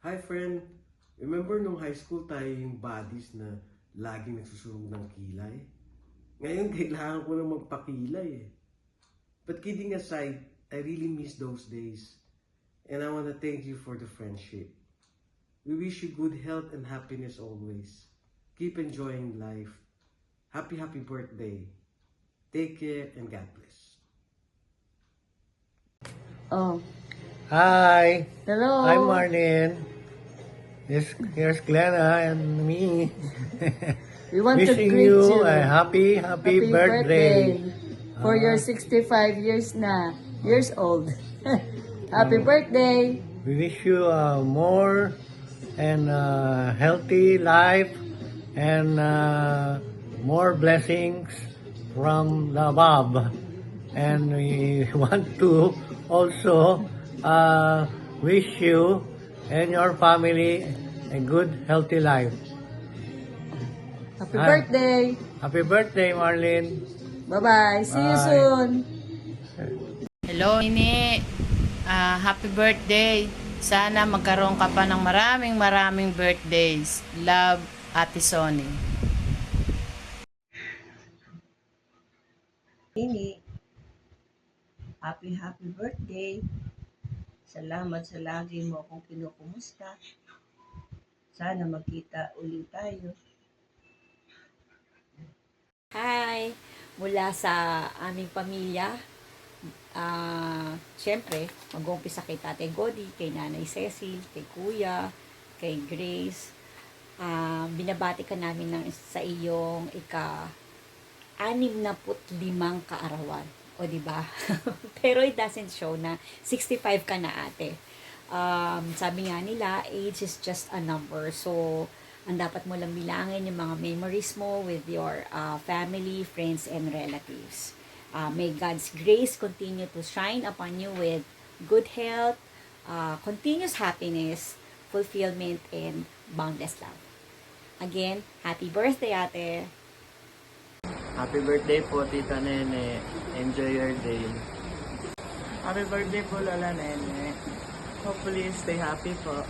Hi friend, remember nung high school tayo yung buddies na laging nagsusunog ng kilay? Ngayon kailangan ko na magpakilay eh. But kidding aside, I really miss those days. And I want to thank you for the friendship. We wish you good health and happiness always. Keep enjoying life. Happy birthday. Take care and God bless. Oh, Hi, hello. I'm Marlene. Here's Glenna and me. We want to Wishing greet you you. a happy birthday. For your 65 years old. Happy birthday. We wish you more and healthy life and more blessings from the above. And we want to also wish you and your family a good, healthy life. Happy Hi. birthday. Happy birthday, Marlene. Bye-bye. See you Bye. soon. Hello, Ini. Happy birthday. Sana magkaroon ka pa ng maraming birthdays. Love, Ate Sonny. Ini, happy birthday. Salamat sa lagi mo akong kinukumusta. Sana magkita ulit tayo. Hi! Mula sa aming pamilya, syempre, mag-uumpisa kay Tate Godi, kay Nanay Cecil, kay Kuya, kay Grace. Binabati ka namin sa iyong ika-65 kaarawan. O, diba? Pero it doesn't show na 65 ka na, ate. Sabi nga nila, age is just a number. So, ang dapat mo lang bilangin yung mga memories mo with your family, friends, and relatives. May God's grace continue to shine upon you with good health, continuous happiness, fulfillment, and boundless love. Again, happy birthday, ate! Happy birthday po, Tita Nene. Enjoy your day. Happy birthday po, Lola Nene. Hopefully, stay happy po.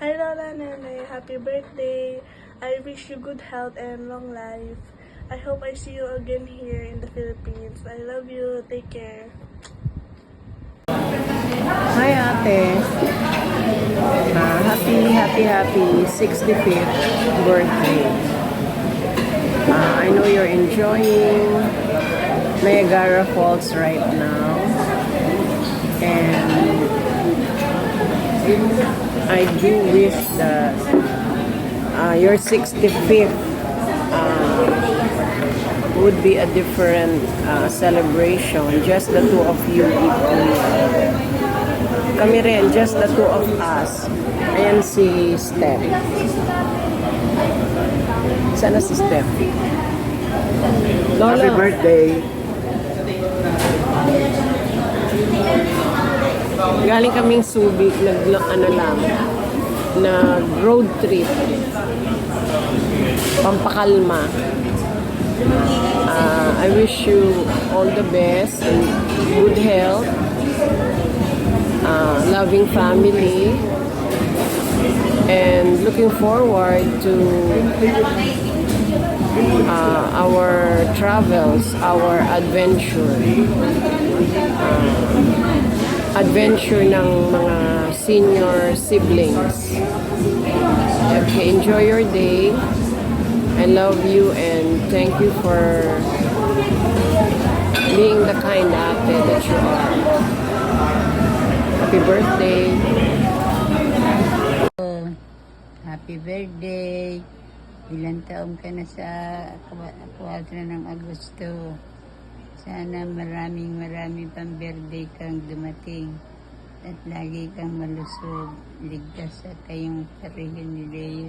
Hi Lola Nene, happy birthday. I wish you good health and long life. I hope I see you again here in the Philippines. I love you. Take care. Hi ate. Happy 65th birthday. I know you're enjoying Niagara Falls right now. And I do wish that your 65th would be a different celebration. Just the two of you. Kami rin, just the two of us. Ayan si Steph. Sana si Steph. Lola. Happy birthday. Galing kaming Subic, nag road trip. Pampakalma. I wish you all the best and good health, loving family, and looking forward to our travels, our adventure ng mga senior siblings. Okay, enjoy your day. I love you and thank you for being the kind ate that you are. Happy birthday. Happy birthday. Ilang taong ka na sa 4 ng Agosto. Sana maraming pang birthday kang dumating. At lagi kang malusog. Ligtas sa kayong pareho ni Leo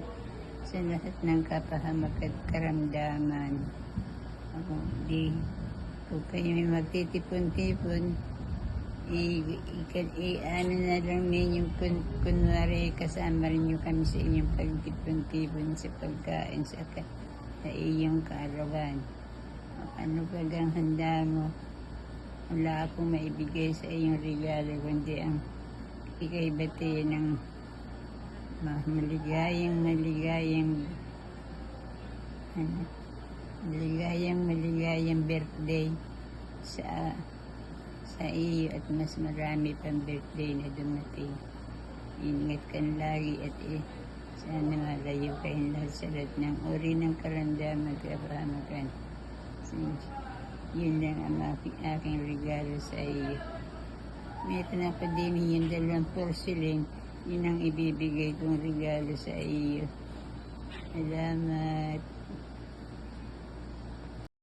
sa lahat ng kapahamak at karamdaman. Kung kayo may magtitipon-tipon, ano na lang ninyo, kunwari kasama rin nyo kami sa inyong pagtipon-tipon sa pagkain sa iyong kaarawan. Ano bagang handa mo? Wala akong maibigay sa iyong regalo, kundi ang ikay bati ng maligayang birthday sa iyo at mas marami pang birthday na dumating. Ingat ka lagi at sana malayo kayong lahat sa lahat ng uri ng karamdaman at kapahamakan. Yun lang ang aking regalo sa iyo. Meron ako din yung 2 porcelain. Yun ang ibibigay kong regalo sa iyo. Salamat.